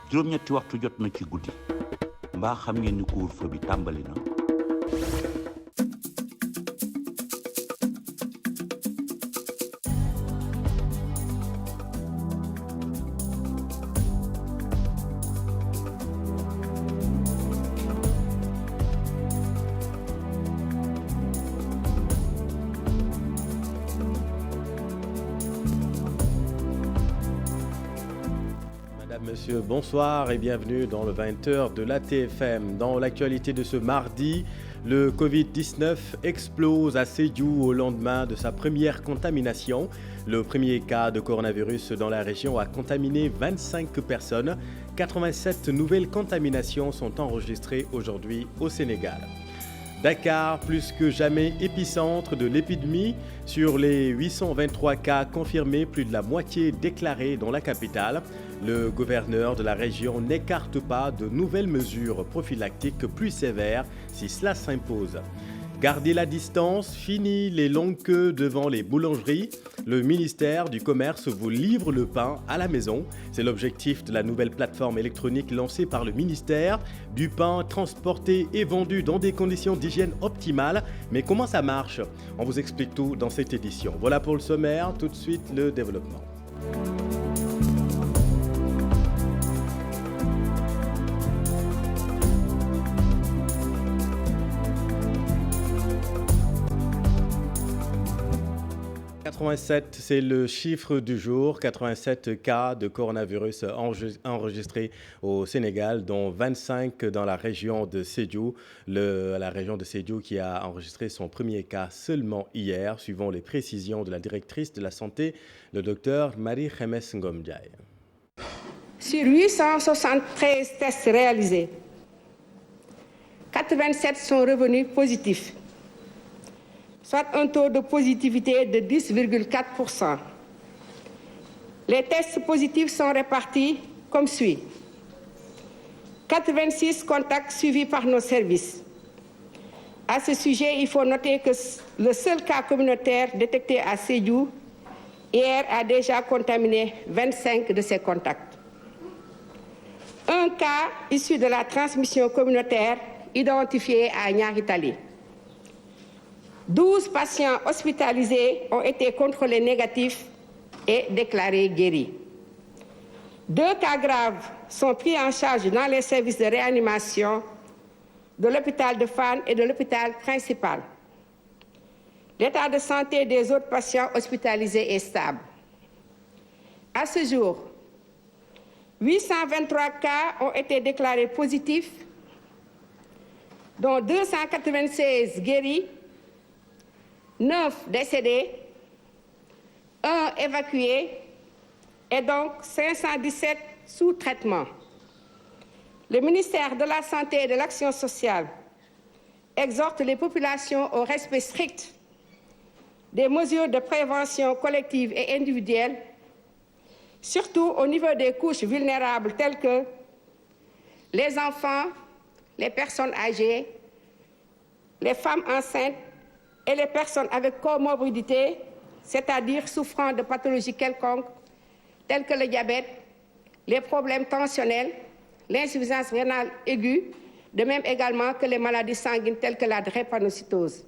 juróom-ñetti waxtu jot na ci guddi mbaa xam ngeen ni couvre-feu bi tàmbali na. Monsieur, bonsoir et bienvenue dans le 20h de la TFM. Dans l'actualité de ce mardi, le Covid-19 explose à Sédhiou au lendemain de sa première contamination. Le premier cas de coronavirus dans la région a contaminé 25 personnes. 87 nouvelles contaminations sont enregistrées aujourd'hui au Sénégal. Dakar, plus que jamais épicentre de l'épidémie. Sur les 823 cas confirmés, plus de la moitié déclarés dans la capitale. Le gouverneur de la région n'écarte pas de nouvelles mesures prophylactiques plus sévères si cela s'impose. Gardez la distance, fini les longues queues devant les boulangeries. Le ministère du Commerce vous livre le pain à la maison. C'est l'objectif de la nouvelle plateforme électronique lancée par le ministère. Du pain transporté et vendu dans des conditions d'hygiène optimales. Mais comment ça marche? On vous explique tout dans cette édition. Voilà pour le sommaire, tout de suite le développement. C'est le chiffre du jour, 87 cas de coronavirus enregistrés au Sénégal, dont 25 dans la région de Sédhiou. La région de Sédhiou qui a enregistré son premier cas seulement hier, suivant les précisions de la directrice de la santé, le docteur Marie-Khémesse Ngom Ndiaye. Sur 873 tests réalisés, 87 sont revenus positifs, soit un taux de positivité de 10,4%. Les tests positifs sont répartis comme suit. 86 contacts suivis par nos services. À ce sujet, il faut noter que le seul cas communautaire détecté à Sédhiou hier a déjà contaminé 25 de ses contacts. Un cas issu de la transmission communautaire identifié à Niary Tally. 12 patients hospitalisés ont été contrôlés négatifs et déclarés guéris. 2 cas graves sont pris en charge dans les services de réanimation de l'hôpital de Fann et de l'hôpital principal. L'état de santé des autres patients hospitalisés est stable. À ce jour, 823 cas ont été déclarés positifs, dont 296 guéris, 9 décédés, 1 évacué et donc 517 sous traitement. Le ministère de la Santé et de l'Action sociale exhorte les populations au respect strict des mesures de prévention collective et individuelle, surtout au niveau des couches vulnérables telles que les enfants, les personnes âgées, les femmes enceintes, et les personnes avec comorbidité, c'est-à-dire souffrant de pathologies quelconques, telles que le diabète, les problèmes tensionnels, l'insuffisance rénale aiguë, de même également que les maladies sanguines telles que la drépanocytose.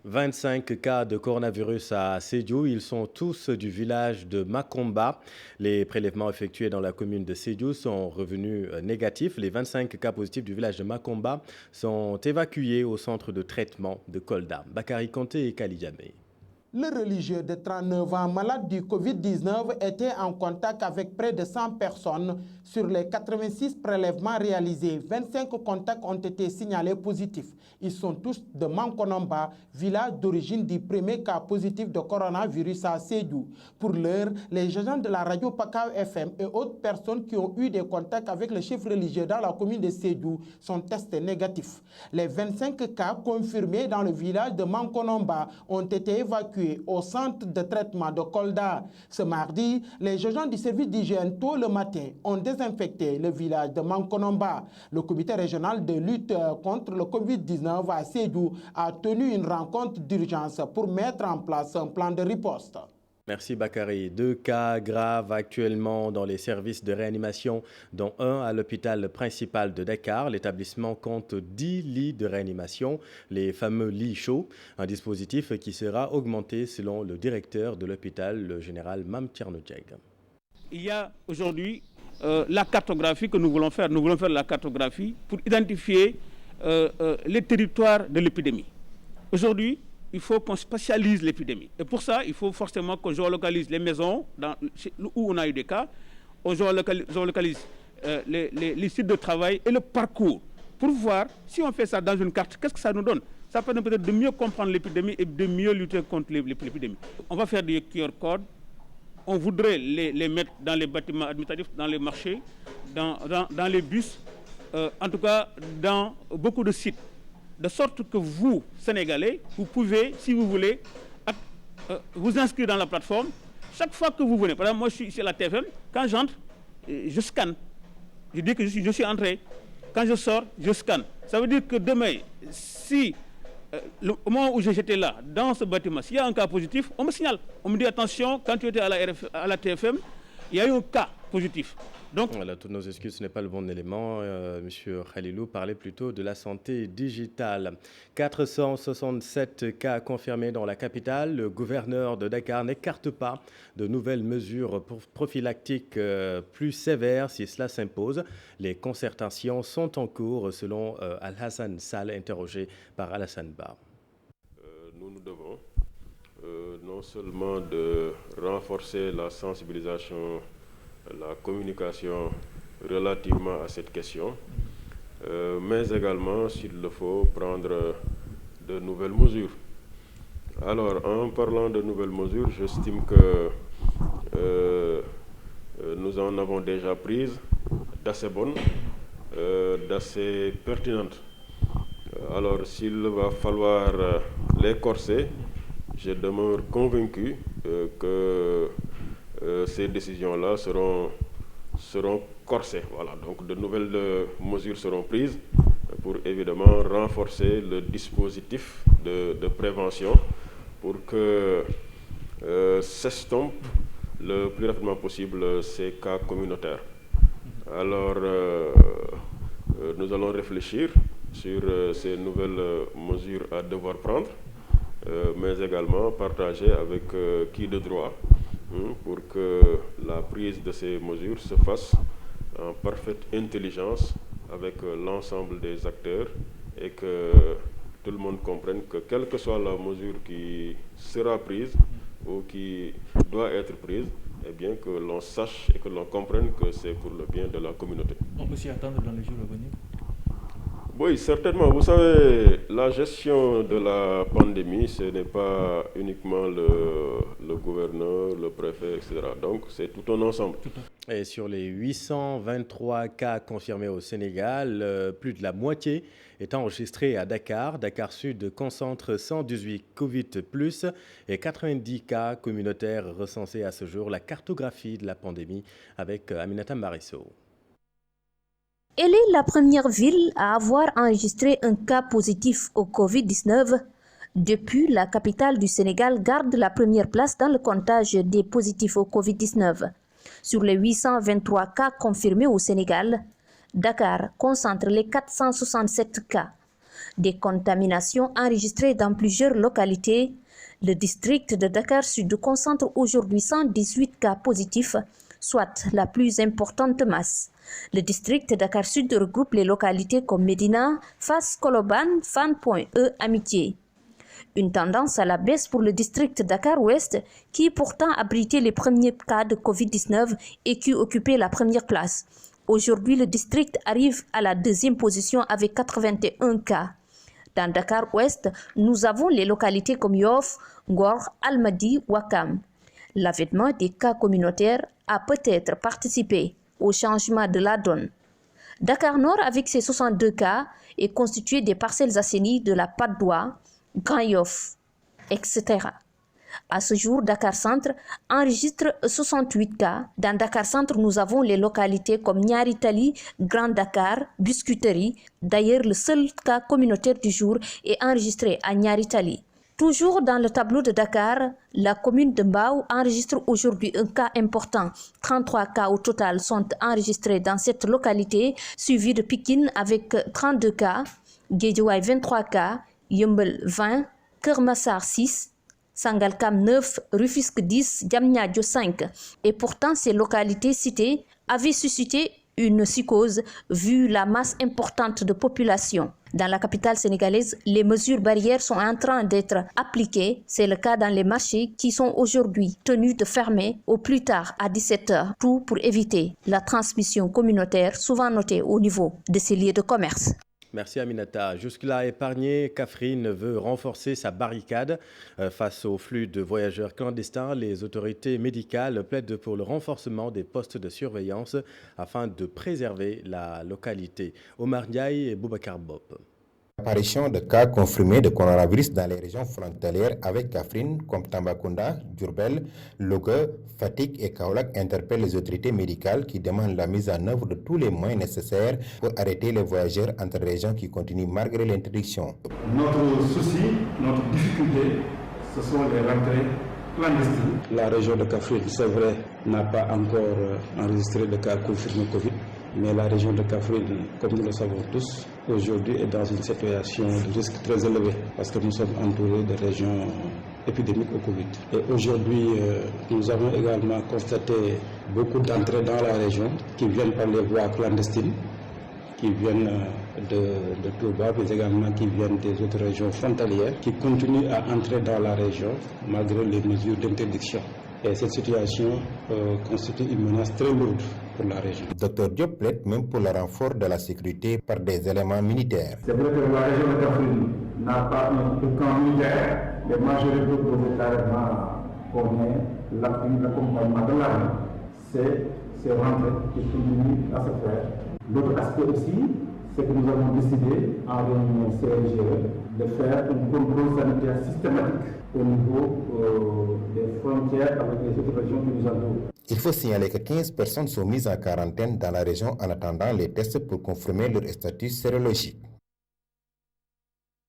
25 cas de coronavirus à Sédhiou. Ils sont tous du village de Makomba. Les prélèvements effectués dans la commune de Sédhiou sont revenus négatifs. Les 25 cas positifs du village de Makomba sont évacués au centre de traitement de Kolda. Bakary Konté et Kali Diamé. Le religieux de 39 ans malade du Covid-19 était en contact avec près de 100 personnes. Sur les 86 prélèvements réalisés, 25 contacts ont été signalés positifs. Ils sont tous de Mankonomba, village d'origine du premier cas positif de coronavirus à Sédhiou. Pour l'heure, les agents de la radio Pakao FM et autres personnes qui ont eu des contacts avec le chef religieux dans la commune de Sédhiou sont testés négatifs. Les 25 cas confirmés dans le village de Mankonomba ont été évacués au centre de traitement de Kolda. Ce mardi, les agents du service d'hygiène tôt le matin ont désinfecté le village de Mankonomba. Le comité régional de lutte contre le Covid-19 à Sédhiou a tenu une rencontre d'urgence pour mettre en place un plan de riposte. Merci Bakary. 2 cas graves actuellement dans les services de réanimation, dont un à l'hôpital principal de Dakar. L'établissement compte 10 lits de réanimation, les fameux lits chauds, un dispositif qui sera augmenté selon le directeur de l'hôpital, le général Mame Thierno Dieng. Il y a aujourd'hui la cartographie que nous voulons faire. Nous voulons faire la cartographie pour identifier les territoires de l'épidémie. Aujourd'hui, il faut qu'on spatialise l'épidémie. Et pour ça, il faut forcément qu'on géolocalise les maisons où on a eu des cas, on géolocalise les sites de travail et le parcours pour voir si on fait ça dans une carte, qu'est-ce que ça nous donne. Ça permet peut-être de mieux comprendre l'épidémie et de mieux lutter contre l'épidémie. On va faire des QR codes. On voudrait les mettre dans les bâtiments administratifs, dans les marchés, dans les bus, en tout cas dans beaucoup de sites. De sorte que vous, Sénégalais, vous pouvez, si vous voulez, vous inscrire dans la plateforme. Chaque fois que vous venez, par exemple, moi je suis ici à la TFM, quand j'entre, je scanne. Je dis que je suis entré. Quand je sors, je scanne. Ça veut dire que demain, si au moment où j'étais là, dans ce bâtiment, s'il y a un cas positif, on me signale. On me dit attention, quand tu étais à la TFM, il y a eu un cas positif. Donc, voilà, toutes nos excuses, ce n'est pas le bon élément. Monsieur Khalilou parlait plutôt de la santé digitale. 467 cas confirmés dans la capitale. Le gouverneur de Dakar n'écarte pas de nouvelles mesures prophylactiques plus sévères si cela s'impose. Les concertations sont en cours selon Al-Hassan Sall, interrogé par Alassane Ba. Nous devons non seulement de renforcer la sensibilisation, la communication relativement à cette question, mais également, s'il le faut, prendre de nouvelles mesures. Alors, en parlant de nouvelles mesures, j'estime que nous en avons déjà prises d'assez bonnes, d'assez pertinentes. Alors, s'il va falloir les corser, je demeure convaincu que ces décisions-là seront corsées. Voilà. Donc de nouvelles mesures seront prises pour évidemment renforcer le dispositif de prévention pour que s'estompent le plus rapidement possible ces cas communautaires. Alors nous allons réfléchir sur ces nouvelles mesures à devoir prendre, mais également partager avec qui de droit, pour que la prise de ces mesures se fasse en parfaite intelligence avec l'ensemble des acteurs et que tout le monde comprenne que quelle que soit la mesure qui sera prise ou qui doit être prise, eh bien que l'on sache et que l'on comprenne que c'est pour le bien de la communauté. On peut s'y attendre dans les jours à venir? Oui, certainement. Vous savez, la gestion de la pandémie, ce n'est pas uniquement le gouverneur, le préfet, etc. Donc, c'est tout un ensemble. Et sur les 823 cas confirmés au Sénégal, plus de la moitié est enregistrée à Dakar. Dakar Sud concentre 118 Covid+, et 90 cas communautaires recensés à ce jour. La cartographie de la pandémie avec Aminata Marisso. Elle est la première ville à avoir enregistré un cas positif au Covid-19. Depuis, la capitale du Sénégal garde la première place dans le comptage des positifs au Covid-19. Sur les 823 cas confirmés au Sénégal, Dakar concentre les 467 cas. Des contaminations enregistrées dans plusieurs localités. Le district de Dakar Sud concentre aujourd'hui 118 cas positifs, soit la plus importante masse. Le district Dakar Sud regroupe les localités comme Médina, Fass, Colobane, Fann Point E, Amitié. Une tendance à la baisse pour le district Dakar Ouest qui pourtant abritait les premiers cas de Covid-19 et qui occupait la première place. Aujourd'hui, le district arrive à la deuxième position avec 81 cas. Dans Dakar Ouest, nous avons les localités comme Yoff, Ngor, Almadi, Ouakam. L'avènement des cas communautaires a peut-être participé au changement de la donne. Dakar Nord, avec ses 62 cas, est constitué des parcelles assainies de la Patte d'Oie, Grand Yoff, etc. À ce jour, Dakar Centre enregistre 68 cas. Dans Dakar Centre, nous avons les localités comme Niary Tally, Grand Dakar, Biscuiterie. D'ailleurs, le seul cas communautaire du jour est enregistré à Niary Tally. Toujours dans le tableau de Dakar, la commune de Mbao enregistre aujourd'hui un cas important. 33 cas au total sont enregistrés dans cette localité, suivi de Pikine avec 32 cas, Guédiawaye 23 cas, Yeumbeul 20, Keur Massar 6, Sangalkam 9, Rufisque 10, Diamniadio 5. Et pourtant, ces localités citées avaient suscité une psychose vu la masse importante de population. Dans la capitale sénégalaise, les mesures barrières sont en train d'être appliquées. C'est le cas dans les marchés qui sont aujourd'hui tenus de fermer au plus tard à 17h, tout pour éviter la transmission communautaire souvent notée au niveau de ces lieux de commerce. Merci Aminata. Jusque-là épargné, Kaffrine veut renforcer sa barricade face au flux de voyageurs clandestins. Les autorités médicales plaident pour le renforcement des postes de surveillance afin de préserver la localité. Omar Ndiaye et Boubacar Bop. L'apparition de cas confirmés de coronavirus dans les régions frontalières avec Kaffrine comme Tambacounda, Diourbel, Louga, Fatick et Kaolack interpelle les autorités médicales qui demandent la mise en œuvre de tous les moyens nécessaires pour arrêter les voyageurs entre régions qui continuent malgré l'interdiction. Notre souci, notre difficulté, ce sont les rentrées clandestines. La région de Kaffrine, c'est vrai, n'a pas encore enregistré de cas confirmés Covid. Mais la région de Kaffrine, comme nous le savons tous, aujourd'hui est dans une situation de risque très élevé parce que nous sommes entourés de régions épidémiques au Covid. Et aujourd'hui, nous avons également constaté beaucoup d'entrées dans la région qui viennent par les voies clandestines, qui viennent de Touba, mais également qui viennent des autres régions frontalières, qui continuent à entrer dans la région malgré les mesures d'interdiction. Et cette situation constitue une menace très lourde pour la région. Dr Diop plaide même pour le renfort de la sécurité par des éléments militaires. C'est vrai que la région de Kaffrine n'a pas un camp militaire, mais moi je veux carrément qu'on ait l'accompagnement de l'armée. C'est rentrées qui continuent à se faire. L'autre aspect aussi, c'est que nous avons décidé en réunion CNGE de faire un contrôle sanitaire systématique au niveau des frontières avec les autres régions qui nous entourent. Il faut signaler que 15 personnes sont mises en quarantaine dans la région en attendant les tests pour confirmer leur statut sérologique.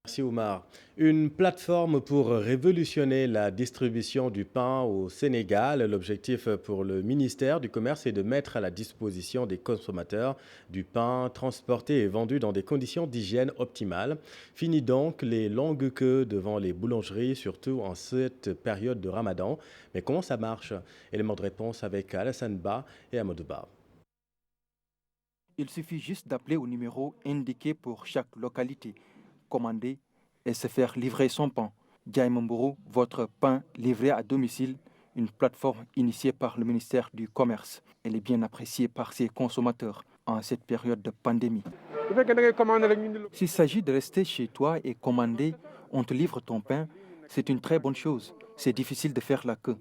Merci Oumar. Une plateforme pour révolutionner la distribution du pain au Sénégal. L'objectif pour le ministère du Commerce est de mettre à la disposition des consommateurs du pain transporté et vendu dans des conditions d'hygiène optimales. Fini donc les longues queues devant les boulangeries, surtout en cette période de Ramadan. Mais comment ça marche? Élément de réponse avec Alassane Ba et Amadou Ba. Il suffit juste d'appeler au numéro indiqué pour chaque localité, commander et se faire livrer son pain. Diaymamboro, votre pain livré à domicile, une plateforme initiée par le ministère du Commerce. Elle est bien appréciée par ses consommateurs en cette période de pandémie. S'il s'agit de rester chez toi et commander, on te livre ton pain, c'est une très bonne chose. C'est difficile de faire la queue.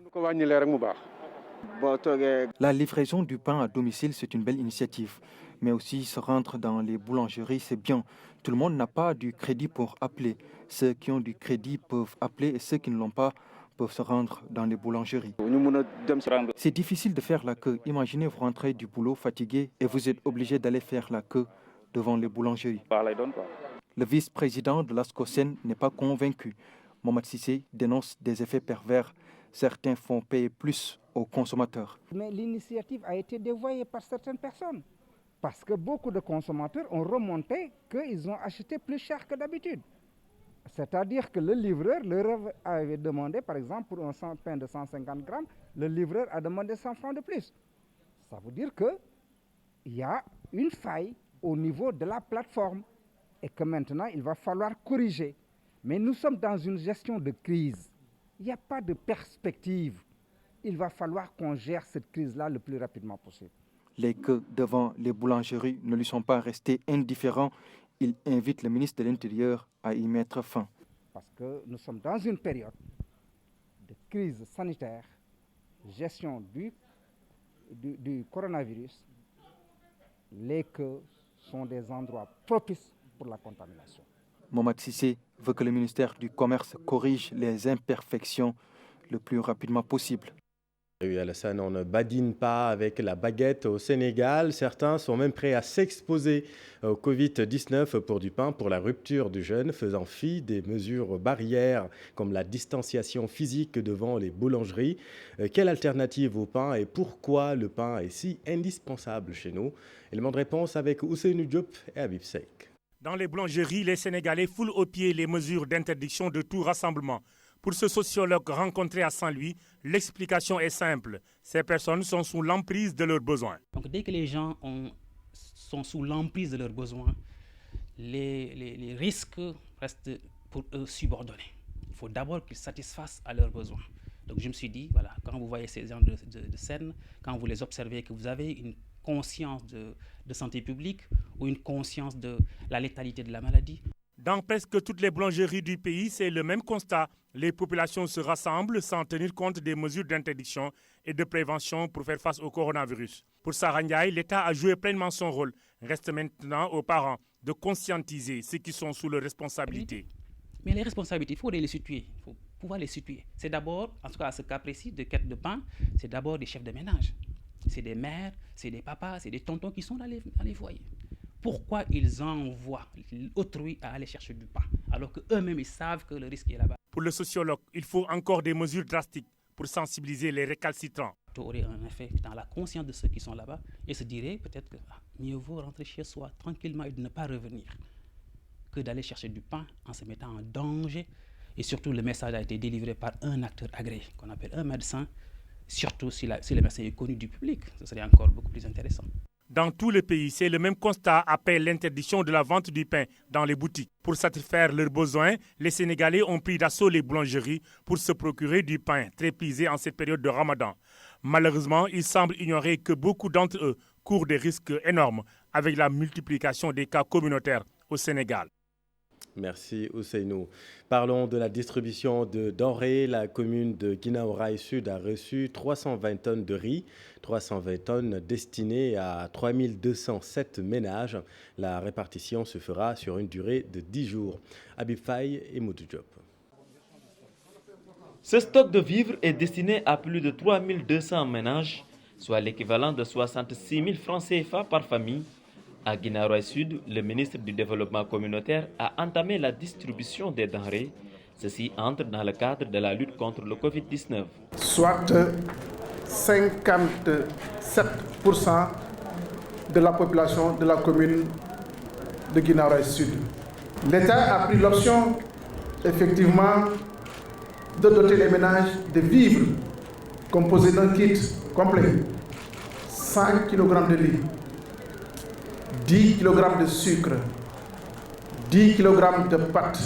La livraison du pain à domicile, c'est une belle initiative. Mais aussi se rendre dans les boulangeries, c'est bien. Tout le monde n'a pas du crédit pour appeler. Ceux qui ont du crédit peuvent appeler et ceux qui ne l'ont pas peuvent se rendre dans les boulangeries. C'est difficile de faire la queue. Imaginez vous rentrez du boulot fatigué et vous êtes obligé d'aller faire la queue devant les boulangeries. Le vice-président de l'ASCOSEN n'est pas convaincu. Mohamed Sissé dénonce des effets pervers. Certains font payer plus aux consommateurs. Mais l'initiative a été dévoyée par certaines personnes. Parce que beaucoup de consommateurs ont remonté qu'ils ont acheté plus cher que d'habitude. C'est-à-dire que le livreur leur avait demandé, par exemple, pour un pain de 150 grammes, le livreur a demandé 100 francs de plus. Ça veut dire qu'il y a une faille au niveau de la plateforme et que maintenant, il va falloir corriger. Mais nous sommes dans une gestion de crise. Il n'y a pas de perspective. Il va falloir qu'on gère cette crise-là le plus rapidement possible. Les queues devant les boulangeries ne lui sont pas restés indifférents. Il invite le ministre de l'Intérieur à y mettre fin. Parce que nous sommes dans une période de crise sanitaire, gestion du coronavirus. Les queues sont des endroits propices pour la contamination. Mohamed Sissé veut que le ministère du Commerce corrige les imperfections le plus rapidement possible. Oui, Alassane, on ne badine pas avec la baguette au Sénégal. Certains sont même prêts à s'exposer au Covid-19 pour du pain, pour la rupture du jeûne, faisant fi des mesures barrières comme la distanciation physique devant les boulangeries. Quelle alternative au pain et pourquoi le pain est si indispensable chez nous? Élément de réponse avec Ousseynou Diop et Habib Seik. Dans les boulangeries, les Sénégalais foulent aux pieds les mesures d'interdiction de tout rassemblement. Pour ce sociologue rencontré à Saint-Louis, l'explication est simple. Ces personnes sont sous l'emprise de leurs besoins. Donc dès que les gens sont sous l'emprise de leurs besoins, les risques restent pour eux subordonnés. Il faut d'abord qu'ils satisfassent à leurs besoins. Donc je me suis dit, voilà, quand vous voyez ces gens de scène, quand vous les observez, que vous avez une conscience de santé publique ou une conscience de la létalité de la maladie. Dans presque toutes les boulangeries du pays, c'est le même constat. Les populations se rassemblent sans tenir compte des mesures d'interdiction et de prévention pour faire face au coronavirus. Pour Sarah Ndiaye, l'État a joué pleinement son rôle. Reste maintenant aux parents de conscientiser ceux qui sont sous leur responsabilité. Mais les responsabilités, il faut les situer. Il faut pouvoir les situer. C'est d'abord, en tout cas à ce cas précis de quête de pain, c'est d'abord des chefs de ménage. C'est des mères, c'est des papas, c'est des tontons qui sont dans les foyers. Pourquoi ils envoient autrui à aller chercher du pain, alors qu'eux-mêmes ils savent que le risque est là-bas? Pour le sociologue, il faut encore des mesures drastiques pour sensibiliser les récalcitrants. Ça aurait un effet dans la conscience de ceux qui sont là-bas et se dirait peut-être que mieux vaut rentrer chez soi tranquillement et de ne pas revenir que d'aller chercher du pain en se mettant en danger. Et surtout, le message a été délivré par un acteur agréé, qu'on appelle un médecin, surtout si le médecin est connu du public. Ce serait encore beaucoup plus intéressant. Dans tout le pays, c'est le même constat après l'interdiction de la vente du pain dans les boutiques. Pour satisfaire leurs besoins, les Sénégalais ont pris d'assaut les boulangeries pour se procurer du pain, très prisé en cette période de Ramadan. Malheureusement, il semble ignorer que beaucoup d'entre eux courent des risques énormes avec la multiplication des cas communautaires au Sénégal. Merci Ousseynou. Parlons de la distribution de denrées. La commune de Guinaw Rail Sud a reçu 320 tonnes de riz, 320 tonnes destinées à 3207 ménages. La répartition se fera sur une durée de 10 jours. Habib Faye et Moudou Diop. Ce stock de vivres est destiné à plus de 3200 ménages, soit l'équivalent de 66 000 francs CFA par famille. À Guinaw Rail Sud, le ministre du Développement communautaire a entamé la distribution des denrées. Ceci entre dans le cadre de la lutte contre le Covid-19. Soit 57% de la population de la commune de Guinaw Rail Sud. L'État a pris l'option, effectivement, de doter les ménages de vivres composés d'un kit complet, 100 kg de riz, 10 kg de sucre, 10 kg de pâte,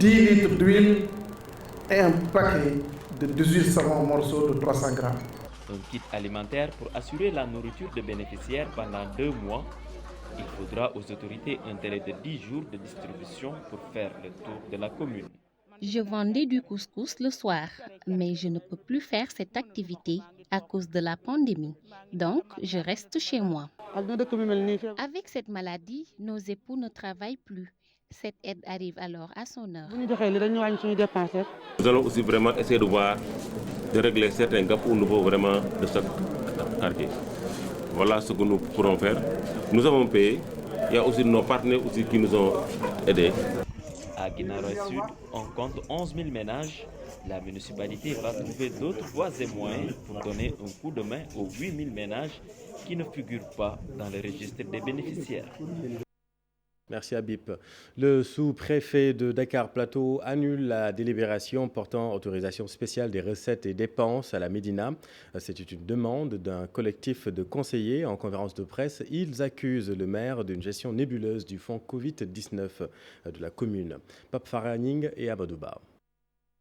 10 litres d'huile et un paquet de 18 savons morceaux de 300 grammes. Un kit alimentaire pour assurer la nourriture des bénéficiaires pendant 2 mois. Il faudra aux autorités un délai de 10 jours de distribution pour faire le tour de la commune. Je vendais du couscous le soir, mais je ne peux plus faire cette activité à cause de la pandémie. Donc, je reste chez moi. Avec cette maladie, nos époux ne travaillent plus. Cette aide arrive alors à son heure. Nous allons aussi vraiment essayer de régler certains gaps au niveau vraiment de chaque quartier. Voilà ce que nous pourrons faire. Nous avons payé. Il y a aussi nos partenaires aussi qui nous ont aidés. À Guinaw Rail Sud, on compte 11 000 ménages. La municipalité va trouver d'autres voies et moyens pour donner un coup de main aux 8 000 ménages qui ne figurent pas dans le registre des bénéficiaires. Merci Habib. Le sous-préfet de Dakar Plateau annule la délibération portant autorisation spéciale des recettes et dépenses à la Médina. C'est une demande d'un collectif de conseillers en conférence de presse. Ils accusent le maire d'une gestion nébuleuse du fonds Covid-19 de la commune. Pape Faraning et Abadouba.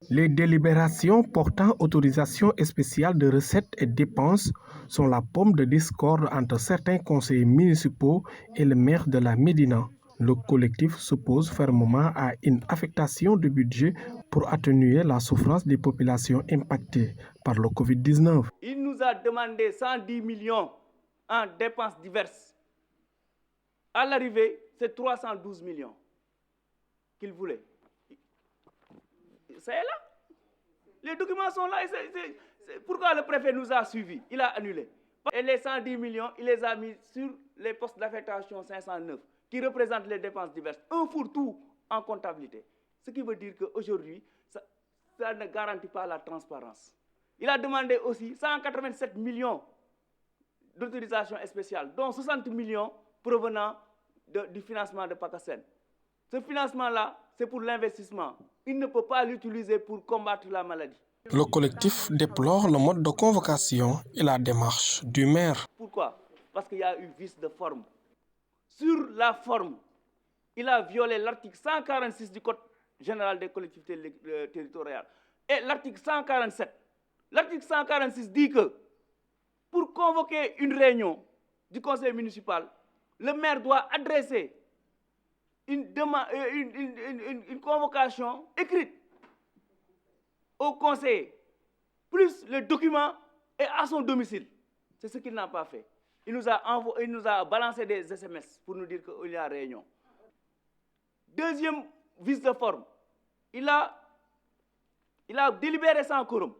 Les délibérations portant autorisation spéciale de recettes et dépenses sont la pomme de discorde entre certains conseillers municipaux et le maire de la Médina. Le collectif s'oppose fermement à une affectation de budget pour atténuer la souffrance des populations impactées par le Covid-19. Il nous a demandé 110 millions en dépenses diverses. À l'arrivée, c'est 312 millions qu'il voulait. C'est là. Les documents sont là. Pourquoi le préfet nous a suivis? Il a annulé. Et les 110 millions, il les a mis sur les postes d'affectation 509, qui représentent les dépenses diverses. Un fourre-tout en comptabilité. Ce qui veut dire qu'aujourd'hui, ça ne garantit pas la transparence. Il a demandé aussi 187 millions d'autorisation spéciale, dont 60 millions provenant du financement de PACASEN. Ce financement-là, c'est pour l'investissement. Il ne peut pas l'utiliser pour combattre la maladie. Le collectif déplore le mode de convocation et la démarche du maire. Pourquoi? Parce qu'il y a eu vice de forme. Sur la forme, il a violé l'article 146 du Code général des collectivités territoriales et l'article 147. L'article 146 dit que pour convoquer une réunion du conseil municipal, le maire doit adresser une convocation écrite au conseiller, plus le document et à son domicile. C'est ce qu'il n'a pas fait. Il nous a balancé des SMS pour nous dire qu'il y a réunion. Deuxième vice de forme, il a délibéré sans quorum.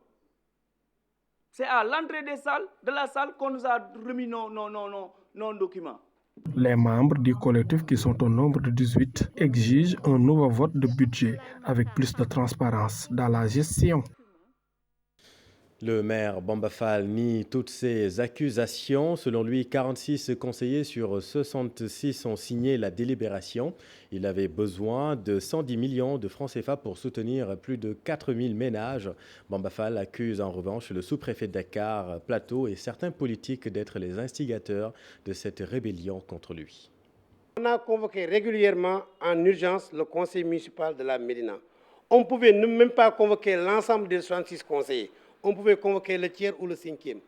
C'est à l'entrée de la salle qu'on nous a remis nos documents. Les membres du collectif, qui sont au nombre de 18, exigent un nouveau vote de budget avec plus de transparence dans la gestion. Le maire Bamba Fall nie toutes ces accusations. Selon lui, 46 conseillers sur 66 ont signé la délibération. Il avait besoin de 110 millions de francs CFA pour soutenir plus de 4000 ménages. Bamba Fall accuse en revanche le sous-préfet de Dakar Plateau et certains politiques d'être les instigateurs de cette rébellion contre lui. On a convoqué régulièrement en urgence le conseil municipal de la Médina. On ne pouvait même pas convoquer l'ensemble des 66 conseillers. On pouvait convoquer le tiers ou le cinquième.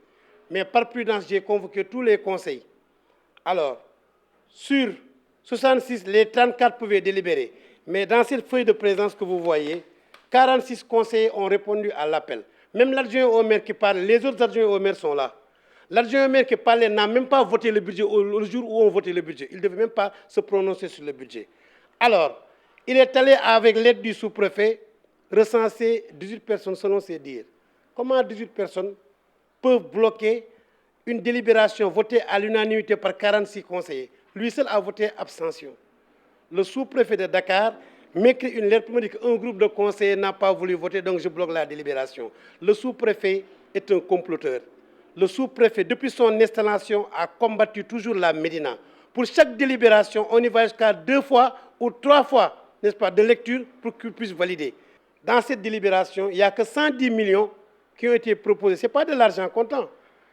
Mais par prudence, j'ai convoqué tous les conseils. Alors, sur 66, les 34 pouvaient délibérer. Mais dans cette feuille de présence que vous voyez, 46 conseillers ont répondu à l'appel. Même l'adjoint au maire qui parle, les autres adjoints au maire sont là. L'adjoint au maire qui parlait n'a même pas voté le budget le jour où on votait le budget. Il ne devait même pas se prononcer sur le budget. Alors, il est allé avec l'aide du sous-préfet recenser 18 personnes selon ses dires. Comment 18 personnes peuvent bloquer une délibération votée à l'unanimité par 46 conseillers? Lui seul a voté abstention. Le sous-préfet de Dakar m'écrit une lettre pour me dire qu'un groupe de conseillers n'a pas voulu voter, donc je bloque la délibération. Le sous-préfet est un comploteur. Le sous-préfet, depuis son installation, a combattu toujours la Médina. Pour chaque délibération, on y va jusqu'à 2 fois ou 3 fois, n'est-ce pas, de lecture pour qu'il puisse valider. Dans cette délibération, il n'y a que 110 millions qui ont été proposés. Ce n'est pas de l'argent comptant,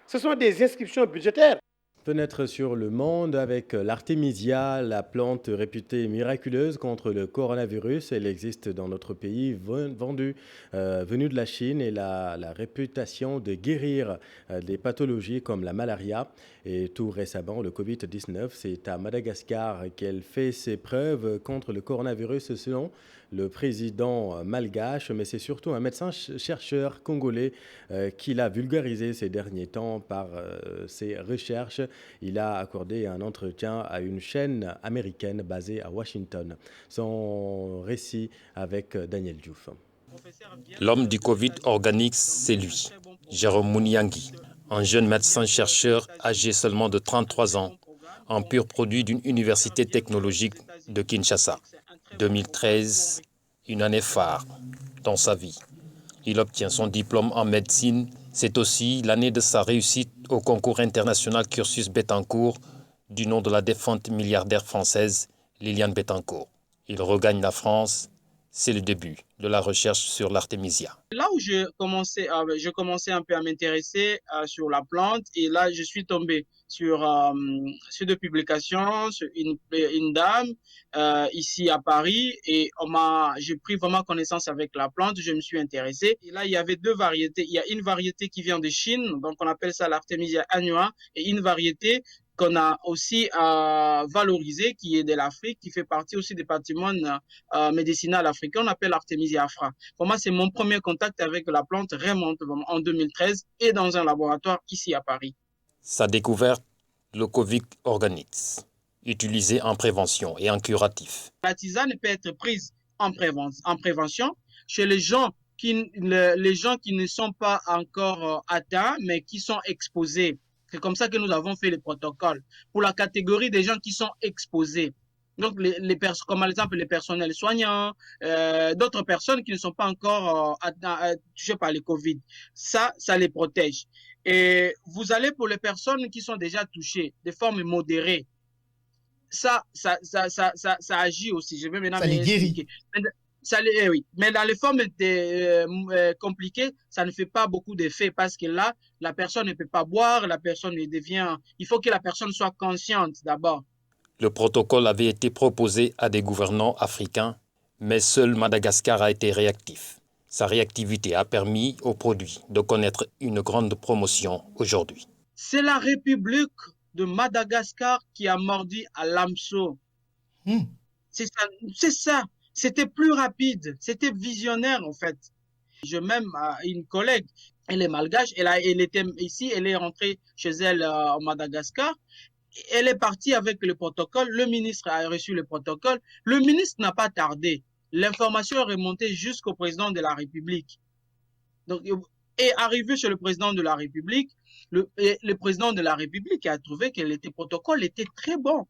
ce sont des inscriptions budgétaires. Fenêtre sur le monde avec l'artémisia, la plante réputée miraculeuse contre le coronavirus. Elle existe dans notre pays, venue de la Chine, et la réputation de guérir des pathologies comme la malaria. Et tout récemment, le Covid-19, c'est à Madagascar qu'elle fait ses preuves contre le coronavirus selon le président malgache, mais c'est surtout un médecin-chercheur congolais qui l'a vulgarisé ces derniers temps par ses recherches. Il a accordé un entretien à une chaîne américaine basée à Washington. Son récit avec Daniel Diouf. L'homme du Covid organique, c'est lui, Jérôme Mouniangui, un jeune médecin-chercheur âgé seulement de 33 ans, un pur produit d'une université technologique de Kinshasa. 2013, une année phare dans sa vie. Il obtient son diplôme en médecine. C'est aussi l'année de sa réussite au concours international Cursus Bettencourt, du nom de la défunte milliardaire française Liliane Bettencourt. Il regagne la France. C'est le début de la recherche sur l'artémisia. Là où je commençais un peu à m'intéresser sur la plante, et là je suis tombé sur deux publications, sur une dame ici à Paris, et j'ai pris vraiment connaissance avec la plante, je me suis intéressé. Et là il y avait 2 variétés, il y a une variété qui vient de Chine, donc on appelle ça l'artémisia annua, et une variété qu'on a aussi valorisé, qui est de l'Afrique, qui fait partie aussi du patrimoine médicinal africain, on appelle l'artémisia afra. Pour moi, c'est mon premier contact avec la plante, remonte en 2013 et dans un laboratoire ici à Paris. Sa découverte, le Covid organix, utilisé en prévention et en curatif. La tisane peut être prise en prévention chez les gens les gens qui ne sont pas encore atteints, mais qui sont exposés. C'est comme ça que nous avons fait les protocoles. Pour la catégorie des gens qui sont exposés. Donc, comme par exemple les personnels soignants, d'autres personnes qui ne sont pas encore touchées par le Covid. Ça les protège. Et vous allez pour les personnes qui sont déjà touchées, de forme modérée. Ça agit aussi. Je vais maintenant ça les guérit. Oui. Mais dans les formes compliquées, ça ne fait pas beaucoup d'effet parce que là, la personne ne peut pas boire, il faut que la personne soit consciente d'abord. Le protocole avait été proposé à des gouvernants africains, mais seul Madagascar a été réactif. Sa réactivité a permis au produit de connaître une grande promotion aujourd'hui. C'est la République de Madagascar qui a mordu à l'hameçon. C'est ça. C'était plus rapide, c'était visionnaire en fait. Je même une collègue, elle est malgache, elle était ici, elle est rentrée chez elle au Madagascar. Elle est partie avec le protocole, le ministre a reçu le protocole. Le ministre n'a pas tardé. L'information est remontée jusqu'au président de la République. Donc, et arrivé chez le président de la République, le président de la République a trouvé que le protocole était très bon.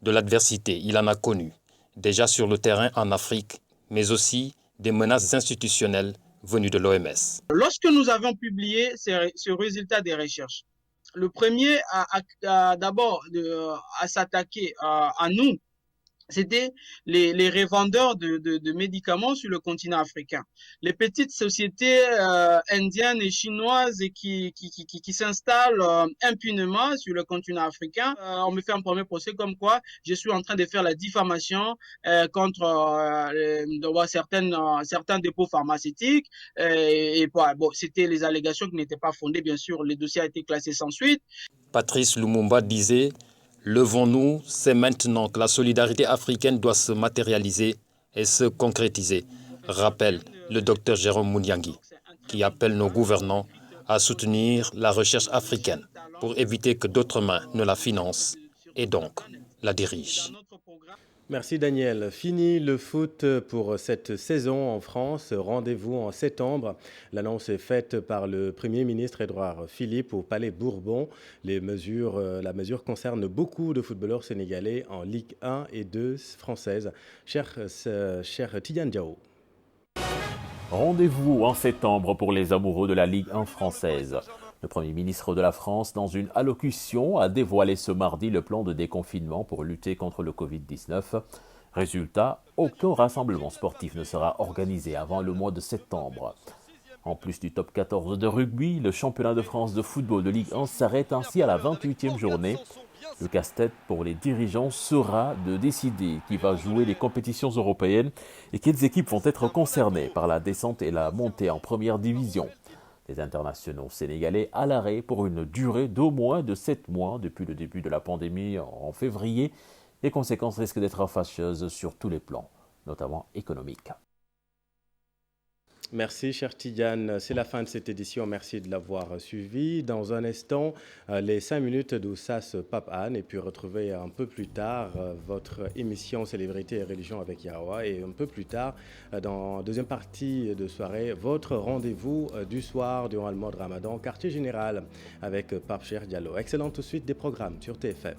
De l'adversité, il en a connu. Déjà sur le terrain en Afrique, mais aussi des menaces institutionnelles venues de l'OMS. Lorsque nous avons publié ce résultat des recherches, le premier d'abord à s'attaquer à nous, c'était les revendeurs de médicaments sur le continent africain. Les petites sociétés indiennes et chinoises qui s'installent impunément sur le continent africain. On me fait un premier procès comme quoi je suis en train de faire la diffamation contre certains dépôts pharmaceutiques. C'était les allégations qui n'étaient pas fondées, bien sûr. Le dossier a été classé sans suite. Patrice Lumumba disait: levons-nous, c'est maintenant que la solidarité africaine doit se matérialiser et se concrétiser, rappelle le docteur Jérôme Mouniangui, qui appelle nos gouvernants à soutenir la recherche africaine pour éviter que d'autres mains ne la financent et donc la dirigent. Merci Daniel. Fini le foot pour cette saison en France. Rendez-vous en septembre. L'annonce est faite par le Premier ministre Édouard Philippe au Palais Bourbon. La mesure concerne beaucoup de footballeurs sénégalais en Ligue 1 et 2 française. Cher Tidiane Diao. Rendez-vous en septembre pour les amoureux de la Ligue 1 française. Le Premier ministre de la France, dans une allocution, a dévoilé ce mardi le plan de déconfinement pour lutter contre le Covid-19. Résultat, aucun rassemblement sportif ne sera organisé avant le mois de septembre. En plus du top 14 de rugby, le championnat de France de football de Ligue 1 s'arrête ainsi à la 28e journée. Le casse-tête pour les dirigeants sera de décider qui va jouer les compétitions européennes et quelles équipes vont être concernées par la descente et la montée en première division. Les internationaux sénégalais à l'arrêt pour une durée d'au moins de 7 mois depuis le début de la pandémie en février. Les conséquences risquent d'être fâcheuses sur tous les plans, notamment économiques. Merci, cher Tidiane. C'est la fin de cette édition. Merci de l'avoir suivi. Dans un instant, les 5 minutes d'Oussas Pape Anne et puis retrouver un peu plus tard votre émission Célébrité et religion avec Yahwa et un peu plus tard, dans la deuxième partie de soirée, votre rendez-vous du soir durant le mois de Ramadan, quartier général avec Pape Cheikh Diallo. Excellente suite des programmes sur TFM.